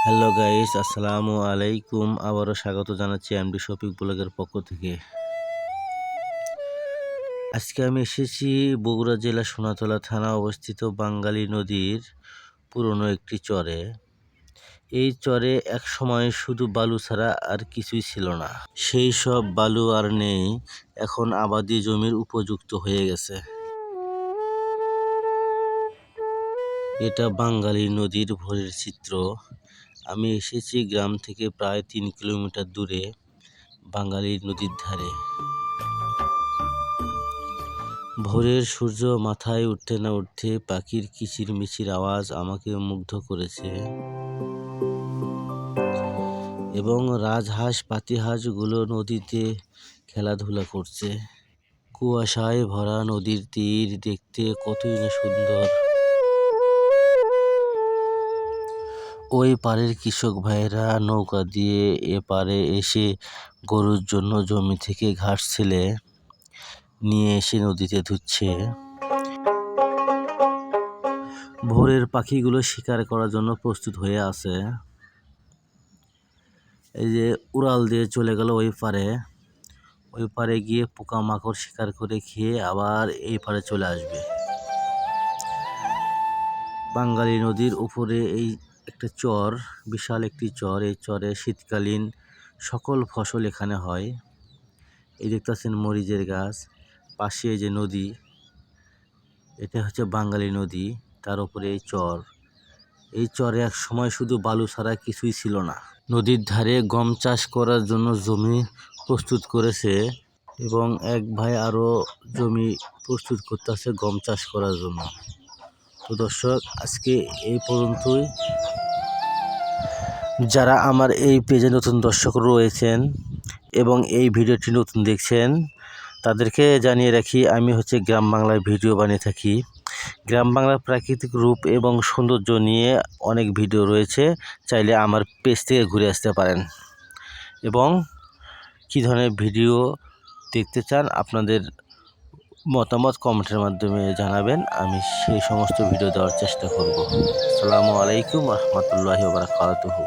Hello guys, আসসালামু আলাইকুম। আবারও স্বাগত জানাচ্ছি এমডি শফিক ব্লগের পক্ষ থেকে। আজকে আমি এসেছি বগুড়া জেলা সোনাতলা থানা অবস্থিত বাঙ্গালী নদীর পুরনো একটি চরে। এই চরে এক সময় শুধু বালু ছাড়া আর কিছুই ছিল না। সেই সব বালু আর নেই, এখন আবাদি জমির উপযুক্ত হয়ে গেছে। এটা বাঙ্গালী নদীর ভোরের চিত্র। আমি এসেছি গ্রাম থেকে প্রায় 3 কিলোমিটার দূরে বাঙ্গালী নদীর ধারে। ভোরের সূর্য মাথায় উঠতে না উঠতে পাখির কিচিরমিচির আওয়াজ আমাকে মুগ্ধ করেছে এবং রাজহাঁস পাতিহাঁসগুলো নদীতে খেলাধুলা করছে। কুয়াশায় ভরা নদীর তীর দেখতে কতই না সুন্দর। ওই পাড়ের কৃষক ভাইরা নৌকা দিয়ে এপারে এসে গরুর জন্য জমি থেকে ঘাস ছেলে নিয়ে এসে নদীতে ধুচ্ছে। ভোরের পাখিগুলো শিকার করার জন্য প্রস্তুত হয়ে আছে। এই যে উড়াল দিয়ে চলে গেল ওই পারে গিয়ে পোকামাকড় শিকার করে খেয়ে আবার এই পারে চলে আসবে। বাঙ্গালী নদীর উপরে এই একটা চর, বিশাল একটি চর। এই চরে শীতকালীন সকল ফসল এখানে হয়। এই দেখতেছেন মরিচের গাছ, পাশে যে নদী, এটা হচ্ছে বাঙ্গালী নদী, তার উপরে এই চর। এই চরে এক সময় শুধু বালু ছাড়া কিছুই ছিল না। নদীর ধারে গম চাষ করার জন্য জমি প্রস্তুত করেছে এবং এক ভাই আরো জমি প্রস্তুত করতেছে গম চাষ করার জন্য। তো দর্শক, আজকে এই পর্যন্তই। যারা আমার এই পেজে নতুন দর্শক রয়েছেন এবং এই ভিডিওটি নতুন দেখছেন, তাদেরকে জানিয়ে রাখি, আমি হচ্ছে গ্রাম বাংলার ভিডিও বানিয়ে থাকি। গ্রাম বাংলার প্রাকৃতিক রূপ এবং সৌন্দর্য নিয়ে অনেক ভিডিও রয়েছে, চাইলে আমার পেজ থেকে ঘুরে আসতে পারেন এবং কী ধরনের ভিডিও দেখতে চান আপনাদের মতামত কমেন্টের মাধ্যমে জানাবেন, আমি সেই সমস্ত ভিডিও দেওয়ার চেষ্টা করব। আসসালামু আলাইকুম রহমতুল্লাহি ওয়া বারাকাতুহু।